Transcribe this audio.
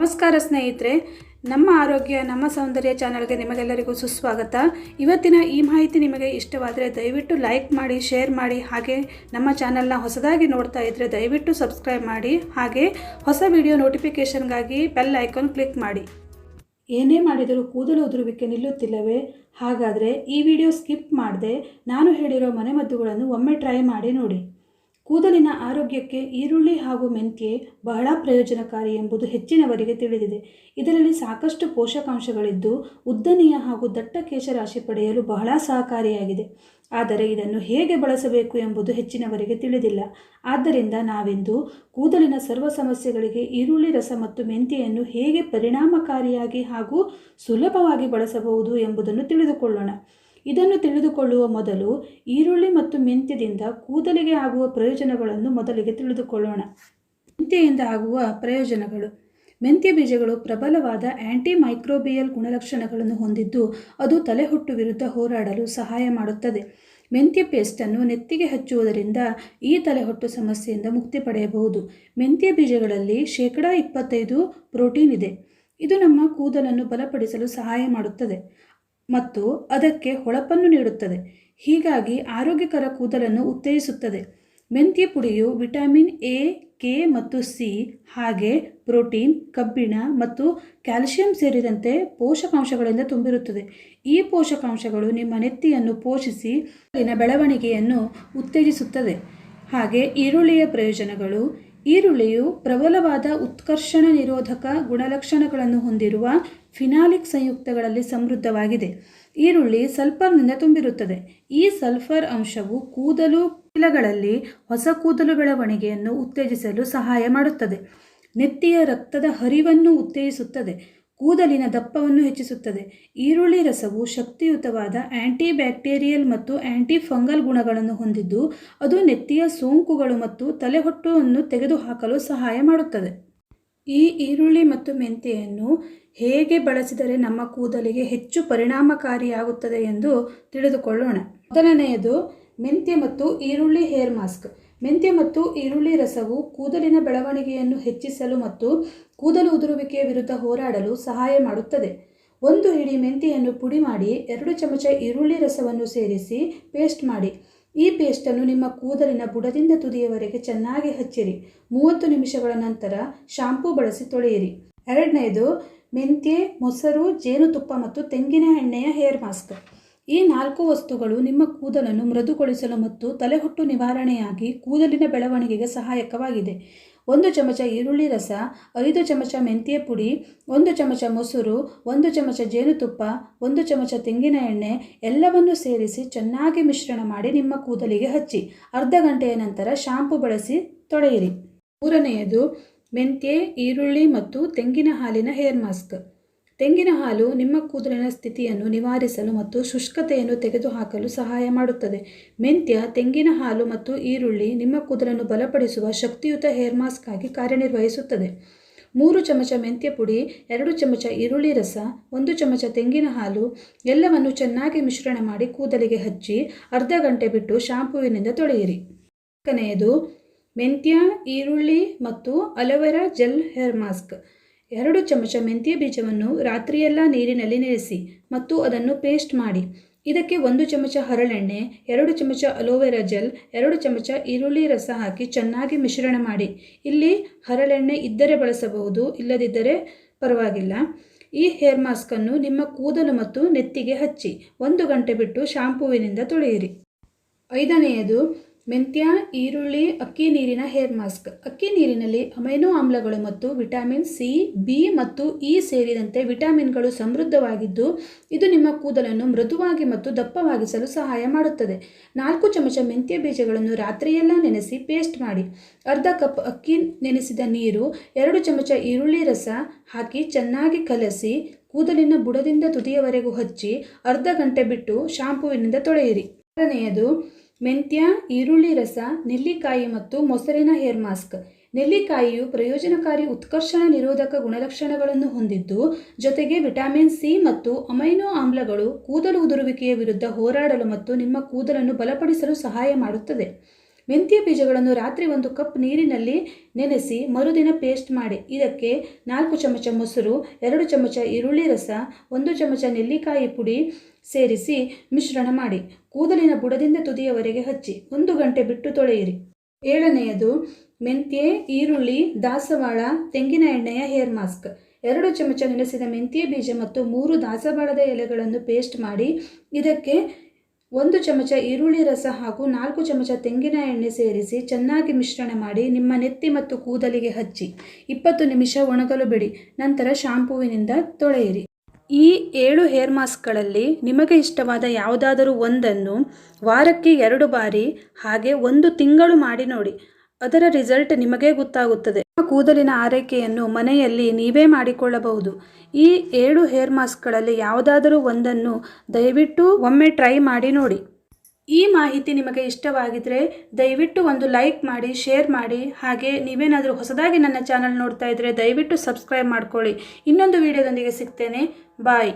ನಮಸ್ಕಾರ ಸ್ನೇಹಿತರೆ, ನಮ್ಮ ಆರೋಗ್ಯ ನಮ್ಮ ಸೌಂದರ್ಯ ಚಾನಲ್ಗೆ ನಿಮಗೆಲ್ಲರಿಗೂ ಸುಸ್ವಾಗತ. ಇವತ್ತಿನ ಈ ಮಾಹಿತಿ ನಿಮಗೆ ಇಷ್ಟವಾದರೆ ದಯವಿಟ್ಟು ಲೈಕ್ ಮಾಡಿ, ಶೇರ್ ಮಾಡಿ. ಹಾಗೆ ನಮ್ಮ ಚಾನಲ್ನ ಹೊಸದಾಗಿ ನೋಡ್ತಾ ಇದ್ದರೆ ದಯವಿಟ್ಟು ಸಬ್ಸ್ಕ್ರೈಬ್ ಮಾಡಿ. ಹಾಗೆ ಹೊಸ ವಿಡಿಯೋ ನೋಟಿಫಿಕೇಷನ್ಗಾಗಿ ಬೆಲ್ ಐಕಾನ್ ಕ್ಲಿಕ್ ಮಾಡಿ. ಏನೇ ಮಾಡಿದರೂ ಕೂದಲು ಉದುರುವಿಕೆ ನಿಲ್ಲುತ್ತಿಲ್ಲವೇ? ಹಾಗಾದರೆ ಈ ವಿಡಿಯೋ ಸ್ಕಿಪ್ ಮಾಡದೆ ನಾನು ಹೇಳಿರೋ ಮನೆಮದ್ದುಗಳನ್ನು ಒಮ್ಮೆ ಟ್ರೈ ಮಾಡಿ ನೋಡಿ. ಕೂದಲಿನ ಆರೋಗ್ಯಕ್ಕೆ ಈರುಳ್ಳಿ ಹಾಗೂ ಮೆಂತ್ಯೆ ಬಹಳ ಪ್ರಯೋಜನಕಾರಿ ಎಂಬುದು ಹೆಚ್ಚಿನವರಿಗೆ ತಿಳಿದಿದೆ. ಇದರಲ್ಲಿ ಸಾಕಷ್ಟು ಪೋಷಕಾಂಶಗಳಿದ್ದು ಉದ್ದನೆಯ ಹಾಗೂ ದಟ್ಟ ಕೇಶರಾಶಿ ಪಡೆಯಲು ಬಹಳ ಸಹಕಾರಿಯಾಗಿದೆ. ಆದರೆ ಇದನ್ನು ಹೇಗೆ ಬಳಸಬೇಕು ಎಂಬುದು ಹೆಚ್ಚಿನವರಿಗೆ ತಿಳಿದಿಲ್ಲ. ಆದ್ದರಿಂದ ನಾವಿಂದು ಕೂದಲಿನ ಸರ್ವ ಸಮಸ್ಯೆಗಳಿಗೆ ಈರುಳ್ಳಿ ರಸ ಮತ್ತು ಮೆಂತ್ಯೆಯನ್ನು ಹೇಗೆ ಪರಿಣಾಮಕಾರಿಯಾಗಿ ಹಾಗೂ ಸುಲಭವಾಗಿ ಬಳಸಬಹುದು ಎಂಬುದನ್ನು ತಿಳಿದುಕೊಳ್ಳೋಣ. ಇದನ್ನು ತಿಳಿದುಕೊಳ್ಳುವ ಮೊದಲು ಈರುಳ್ಳಿ ಮತ್ತು ಮೆಂತ್ಯದಿಂದ ಕೂದಲಿಗೆ ಆಗುವ ಪ್ರಯೋಜನಗಳನ್ನು ಮೊದಲಿಗೆ ತಿಳಿದುಕೊಳ್ಳೋಣ. ಮೆಂತ್ಯೆಯಿಂದ ಆಗುವ ಪ್ರಯೋಜನಗಳು. ಮೆಂತ್ಯ ಬೀಜಗಳು ಪ್ರಬಲವಾದ ಆ್ಯಂಟಿ ಮೈಕ್ರೋಬಿಯಲ್ ಗುಣಲಕ್ಷಣಗಳನ್ನು ಹೊಂದಿದ್ದು ಅದು ತಲೆಹೊಟ್ಟು ವಿರುದ್ಧ ಹೋರಾಡಲು ಸಹಾಯ ಮಾಡುತ್ತದೆ. ಮೆಂತ್ಯ ಪೇಸ್ಟನ್ನು ನೆತ್ತಿಗೆ ಹಚ್ಚುವುದರಿಂದ ಈ ತಲೆಹೊಟ್ಟು ಸಮಸ್ಯೆಯಿಂದ ಮುಕ್ತಿ ಪಡೆಯಬಹುದು. ಮೆಂತ್ಯ ಬೀಜಗಳಲ್ಲಿ 25% ಪ್ರೋಟೀನ್ ಇದೆ. ಇದು ನಮ್ಮ ಕೂದಲನ್ನು ಬಲಪಡಿಸಲು ಸಹಾಯ ಮಾಡುತ್ತದೆ ಮತ್ತು ಅದಕ್ಕೆ ಹೊಳಪನ್ನು ನೀಡುತ್ತದೆ. ಹೀಗಾಗಿ ಆರೋಗ್ಯಕರ ಕೂದಲನ್ನು ಉತ್ತೇಜಿಸುತ್ತದೆ. ಮೆಂತ್ಯ ಪುಡಿಯು ವಿಟಮಿನ್ ಎ, ಕೆ ಮತ್ತು ಸಿ ಹಾಗೆ ಪ್ರೋಟೀನ್, ಕಬ್ಬಿಣ ಮತ್ತು ಕ್ಯಾಲ್ಸಿಯಂ ಸೇರಿದಂತೆ ಪೋಷಕಾಂಶಗಳಿಂದ ತುಂಬಿರುತ್ತದೆ. ಈ ಪೋಷಕಾಂಶಗಳು ನಿಮ್ಮ ನೆತ್ತಿಯನ್ನು ಪೋಷಿಸಿ ಕೂದಲಿನ ಬೆಳವಣಿಗೆಯನ್ನು ಉತ್ತೇಜಿಸುತ್ತದೆ. ಹಾಗೆ ಈರುಳ್ಳಿಯ ಪ್ರಯೋಜನಗಳು. ಈರುಳ್ಳಿಯು ಪ್ರಬಲವಾದ ಉತ್ಕರ್ಷಣ ನಿರೋಧಕ ಗುಣಲಕ್ಷಣಗಳನ್ನು ಹೊಂದಿರುವ ಫಿನಾಲಿಕ್ ಸಂಯುಕ್ತಗಳಲ್ಲಿ ಸಮೃದ್ಧವಾಗಿದೆ. ಈರುಳ್ಳಿ ಸಲ್ಫರ್ನಿಂದ ತುಂಬಿರುತ್ತದೆ. ಈ ಸಲ್ಫರ್ ಅಂಶವು ಕೂದಲು ಚೀಲಗಳಲ್ಲಿ ಹೊಸ ಕೂದಲು ಬೆಳವಣಿಗೆಯನ್ನು ಉತ್ತೇಜಿಸಲು ಸಹಾಯ ಮಾಡುತ್ತದೆ. ನೆತ್ತಿಯ ರಕ್ತದ ಹರಿವನ್ನು ಉತ್ತೇಜಿಸುತ್ತದೆ. ಕೂದಲಿನ ದಪ್ಪವನ್ನು ಹೆಚ್ಚಿಸುತ್ತದೆ. ಈರುಳ್ಳಿ ರಸವು ಶಕ್ತಿಯುತವಾದ ಆ್ಯಂಟಿ ಬ್ಯಾಕ್ಟೀರಿಯಲ್ ಮತ್ತು ಆ್ಯಂಟಿ ಫಂಗಲ್ ಗುಣಗಳನ್ನು ಹೊಂದಿದ್ದು ಅದು ನೆತ್ತಿಯ ಸೋಂಕುಗಳು ಮತ್ತು ತಲೆಹೊಟ್ಟನ್ನು ತೆಗೆದುಹಾಕಲು ಸಹಾಯ ಮಾಡುತ್ತದೆ. ಈ ಈರುಳ್ಳಿ ಮತ್ತು ಮೆಂತ್ಯೆಯನ್ನು ಹೇಗೆ ಬಳಸಿದರೆ ನಮ್ಮ ಕೂದಲಿಗೆ ಹೆಚ್ಚು ಪರಿಣಾಮಕಾರಿಯಾಗುತ್ತದೆ ಎಂದು ತಿಳಿದುಕೊಳ್ಳೋಣ. ಮೊದಲನೆಯದು ಮೆಂತ್ಯ ಮತ್ತು ಈರುಳ್ಳಿ ಹೇರ್ ಮಾಸ್ಕ್. ಮೆಂತ್ಯ ಮತ್ತು ಈರುಳ್ಳಿ ರಸವು ಕೂದಲಿನ ಬೆಳವಣಿಗೆಯನ್ನು ಹೆಚ್ಚಿಸಲು ಮತ್ತು ಕೂದಲು ಉದುರುವಿಕೆಯ ವಿರುದ್ಧ ಹೋರಾಡಲು ಸಹಾಯ ಮಾಡುತ್ತದೆ. 1 ಹಿಡಿ ಮೆಂತ್ಯೆಯನ್ನು ಪುಡಿ ಮಾಡಿ 2 ಚಮಚ ಈರುಳ್ಳಿ ರಸವನ್ನು ಸೇರಿಸಿ ಪೇಸ್ಟ್ ಮಾಡಿ. ಈ ಪೇಸ್ಟನ್ನು ನಿಮ್ಮ ಕೂದಲಿನ ಬುಡದಿಂದ ತುದಿಯವರೆಗೆ ಚೆನ್ನಾಗಿ ಹಚ್ಚಿರಿ. 30 ನಿಮಿಷಗಳ ನಂತರ ಶಾಂಪೂ ಬಳಸಿ ತೊಳೆಯಿರಿ. ಎರಡನೆಯದು ಮೆಂತ್ಯೆ, ಮೊಸರು, ಜೇನುತುಪ್ಪ ಮತ್ತು ತೆಂಗಿನ ಎಣ್ಣೆಯ ಹೇರ್ ಮಾಸ್ಕ್. ಈ 4 ವಸ್ತುಗಳು ನಿಮ್ಮ ಕೂದಲನ್ನು ಮೃದುಗೊಳಿಸಲು ಮತ್ತು ತಲೆಹೊಟ್ಟು ನಿವಾರಣೆಯಾಗಿ ಕೂದಲಿನ ಬೆಳವಣಿಗೆಗೆ ಸಹಾಯಕವಾಗಿದೆ. 1 ಚಮಚ ಈರುಳ್ಳಿ ರಸ, 5 ಚಮಚ ಮೆಂತ್ಯೆ ಪುಡಿ, 1 ಚಮಚ ಮೊಸರು, 1 ಚಮಚ ಜೇನುತುಪ್ಪ, 1 ಚಮಚ ತೆಂಗಿನ ಎಣ್ಣೆ ಎಲ್ಲವನ್ನು ಸೇರಿಸಿ ಚೆನ್ನಾಗಿ ಮಿಶ್ರಣ ಮಾಡಿ ನಿಮ್ಮ ಕೂದಲಿಗೆ ಹಚ್ಚಿ ಅರ್ಧ ಗಂಟೆಯ ನಂತರ ಶಾಂಪೂ ಬಳಸಿ ತೊಳೆಯಿರಿ. ಮೂರನೆಯದು ಮೆಂತ್ಯೆ, ಈರುಳ್ಳಿ ಮತ್ತು ತೆಂಗಿನ ಹಾಲಿನ ಹೇರ್ ಮಾಸ್ಕ್. ತೆಂಗಿನ ಹಾಲು ನಿಮ್ಮ ಕೂದಲಿನ ಸ್ಥಿತಿಯನ್ನು ನಿವಾರಿಸಲು ಮತ್ತು ಶುಷ್ಕತೆಯನ್ನು ತೆಗೆದುಹಾಕಲು ಸಹಾಯ ಮಾಡುತ್ತದೆ. ಮೆಂತ್ಯ, ತೆಂಗಿನ ಹಾಲು ಮತ್ತು ಈರುಳ್ಳಿ ನಿಮ್ಮ ಕೂದಲನ್ನು ಬಲಪಡಿಸುವ ಶಕ್ತಿಯುತ ಹೇರ್ ಮಾಸ್ಕ್ ಆಗಿ ಕಾರ್ಯನಿರ್ವಹಿಸುತ್ತದೆ. 3 ಚಮಚ ಮೆಂತ್ಯ ಪುಡಿ, 2 ಚಮಚ ಈರುಳ್ಳಿ ರಸ, 1 ಚಮಚ ತೆಂಗಿನ ಹಾಲು ಎಲ್ಲವನ್ನು ಚೆನ್ನಾಗಿ ಮಿಶ್ರಣ ಮಾಡಿ ಕೂದಲಿಗೆ ಹಚ್ಚಿ ಅರ್ಧ ಗಂಟೆ ಬಿಟ್ಟು ಶಾಂಪೂವಿನಿಂದ ತೊಳೆಯಿರಿ. ನಾಲ್ಕನೆಯದು ಮೆಂತ್ಯ, ಈರುಳ್ಳಿ ಮತ್ತು ಅಲೋವೆರಾ ಜೆಲ್ ಹೇರ್ ಮಾಸ್ಕ್. 2 ಚಮಚ ಮೆಂತ್ಯ ಬೀಜವನ್ನು ರಾತ್ರಿಯೆಲ್ಲ ನೀರಿನಲ್ಲಿ ನೆನೆಸಿ ಮತ್ತು ಅದನ್ನು ಪೇಸ್ಟ್ ಮಾಡಿ. ಇದಕ್ಕೆ 1 ಚಮಚ ಹರಳೆಣ್ಣೆ, 2 ಚಮಚ ಅಲೋವೆರಾ ಜೆಲ್, 2 ಚಮಚ ಈರುಳ್ಳಿ ರಸ ಹಾಕಿ ಚೆನ್ನಾಗಿ ಮಿಶ್ರಣ ಮಾಡಿ. ಇಲ್ಲಿ ಹರಳೆಣ್ಣೆ ಇದ್ದರೆ ಬಳಸಬಹುದು, ಇಲ್ಲದಿದ್ದರೆ ಪರವಾಗಿಲ್ಲ. ಈ ಹೇರ್ ಮಾಸ್ಕನ್ನು ನಿಮ್ಮ ಕೂದಲು ಮತ್ತು ನೆತ್ತಿಗೆ ಹಚ್ಚಿ 1 ಗಂಟೆ ಬಿಟ್ಟು ಶಾಂಪೂವಿನಿಂದ ತೊಳೆಯಿರಿ. ಐದನೆಯದು ಮೆಂತ್ಯ, ಈರುಳ್ಳಿ, ಅಕ್ಕಿ ನೀರಿನ ಹೇರ್ ಮಾಸ್ಕ್. ಅಕ್ಕಿ ನೀರಿನಲ್ಲಿ ಅಮೈನೋ ಆಮ್ಲಗಳು ಮತ್ತು ವಿಟಮಿನ್ ಸಿ, ಬಿ ಮತ್ತು ಇ ಸೇರಿದಂತೆ ವಿಟಮಿನ್ಗಳು ಸಮೃದ್ಧವಾಗಿದ್ದು ಇದು ನಿಮ್ಮ ಕೂದಲನ್ನು ಮೃದುವಾಗಿ ಮತ್ತು ದಪ್ಪವಾಗಿಸಲು ಸಹಾಯ ಮಾಡುತ್ತದೆ. 4 ಚಮಚ ಮೆಂತ್ಯ ಬೀಜಗಳನ್ನು ರಾತ್ರಿಯೆಲ್ಲ ನೆನೆಸಿ ಪೇಸ್ಟ್ ಮಾಡಿ. ಅರ್ಧ ಕಪ್ ಅಕ್ಕಿ ನೆನೆಸಿದ ನೀರು, 2 ಚಮಚ ಈರುಳ್ಳಿ ರಸ ಹಾಕಿ ಚೆನ್ನಾಗಿ ಕಲಸಿ ಕೂದಲಿನ ಬುಡದಿಂದ ತುದಿಯವರೆಗೂ ಹಚ್ಚಿ ಅರ್ಧ ಗಂಟೆ ಬಿಟ್ಟು ಶಾಂಪೂವಿನಿಂದ ತೊಳೆಯಿರಿ. ಆರನೆಯದು ಮೆಂತ್ಯ, ಈರುಳ್ಳಿ ರಸ, ನೆಲ್ಲಿಕಾಯಿ ಮತ್ತು ಮೊಸರಿನ ಹೇರ್ ಮಾಸ್ಕ್. ನೆಲ್ಲಿಕಾಯಿಯು ಪ್ರಯೋಜನಕಾರಿ ಉತ್ಕರ್ಷಣ ನಿರೋಧಕ ಗುಣಲಕ್ಷಣಗಳನ್ನು ಹೊಂದಿದ್ದು ಜೊತೆಗೆ ವಿಟಮಿನ್ ಸಿ ಮತ್ತು ಅಮೈನೋ ಆಮ್ಲಗಳು ಕೂದಲು ಉದುರುವಿಕೆಯ ವಿರುದ್ಧ ಹೋರಾಡಲು ಮತ್ತು ನಿಮ್ಮ ಕೂದಲನ್ನು ಬಲಪಡಿಸಲು ಸಹಾಯ ಮಾಡುತ್ತದೆ. ಮೆಂತ್ಯ ಬೀಜಗಳನ್ನು ರಾತ್ರಿ 1 ಕಪ್ ನೀರಿನಲ್ಲಿ ನೆನೆಸಿ ಮರುದಿನ ಪೇಸ್ಟ್ ಮಾಡಿ. ಇದಕ್ಕೆ 4 ಚಮಚ ಮೊಸರು, 2 ಚಮಚ ಈರುಳ್ಳಿ ರಸ, 1 ಚಮಚ ನೆಲ್ಲಿಕಾಯಿ ಪುಡಿ ಸೇರಿಸಿ ಮಿಶ್ರಣ ಮಾಡಿ. ಕೂದಲಿನ ಬುಡದಿಂದ ತುದಿಯವರೆಗೆ ಹಚ್ಚಿ 1 ಗಂಟೆ ಬಿಟ್ಟು ತೊಳೆಯಿರಿ. 7ನೇಯದು ಮೆಂತ್ಯೆ, ಈರುಳ್ಳಿ, ದಾಸವಾಳ, ತೆಂಗಿನ ಎಣ್ಣೆಯ ಹೇರ್ ಮಾಸ್ಕ್. 2 ಚಮಚ ನೆನೆಸಿದ ಮೆಂತ್ಯ ಬೀಜ ಮತ್ತು 3 ದಾಸವಾಳದ ಎಲೆಗಳನ್ನು ಪೇಸ್ಟ್ ಮಾಡಿ. ಇದಕ್ಕೆ 1 ಚಮಚ ಈರುಳ್ಳಿ ರಸ ಹಾಗೂ 4 ಚಮಚ ತೆಂಗಿನ ಎಣ್ಣೆ ಸೇರಿಸಿ ಚೆನ್ನಾಗಿ ಮಿಶ್ರಣ ಮಾಡಿ ನಿಮ್ಮ ನೆತ್ತಿ ಮತ್ತು ಕೂದಲಿಗೆ ಹಚ್ಚಿ 20 ನಿಮಿಷ ಒಣಗಲು ಬಿಡಿ. ನಂತರ ಶಾಂಪೂವಿನಿಂದ ತೊಳೆಯಿರಿ. ಈ 7 ಹೇರ್ ಮಾಸ್ಕ್ಗಳಲ್ಲಿ ನಿಮಗೆ ಇಷ್ಟವಾದ ಯಾವುದಾದರೂ ಒಂದನ್ನು ವಾರಕ್ಕೆ 2 ಬಾರಿ ಹಾಗೆ 1 ತಿಂಗಳು ಮಾಡಿ ನೋಡಿ. ಅದರ ರಿಸಲ್ಟ್ ನಿಮಗೆ ಗೊತ್ತಾಗುತ್ತದೆ. ಕೂದಲಿನ ಆರೈಕೆಯನ್ನು ಮನೆಯಲ್ಲಿ ನೀವೇ ಮಾಡಿಕೊಳ್ಳಬಹುದು. ಈ 7 ಹೇರ್ ಮಾಸ್ಕ್ಗಳಲ್ಲಿ ಯಾವುದಾದರೂ ಒಂದನ್ನು ದಯವಿಟ್ಟು ಒಮ್ಮೆ ಟ್ರೈ ಮಾಡಿ ನೋಡಿ. ಈ ಮಾಹಿತಿ ನಿಮಗೆ ಇಷ್ಟವಾಗಿದ್ದರೆ ದಯವಿಟ್ಟು ಒಂದು ಲೈಕ್ ಮಾಡಿ, ಶೇರ್ ಮಾಡಿ. ಹಾಗೆ ನೀವೇನಾದರೂ ಹೊಸದಾಗಿ ನನ್ನ ಚಾನಲ್ ನೋಡ್ತಾ ಇದ್ದರೆ ದಯವಿಟ್ಟು ಸಬ್ಸ್ಕ್ರೈಬ್ ಮಾಡ್ಕೊಳ್ಳಿ. ಇನ್ನೊಂದು ವಿಡಿಯೋದೊಂದಿಗೆ ಸಿಗ್ತೇನೆ. ಬಾಯ್.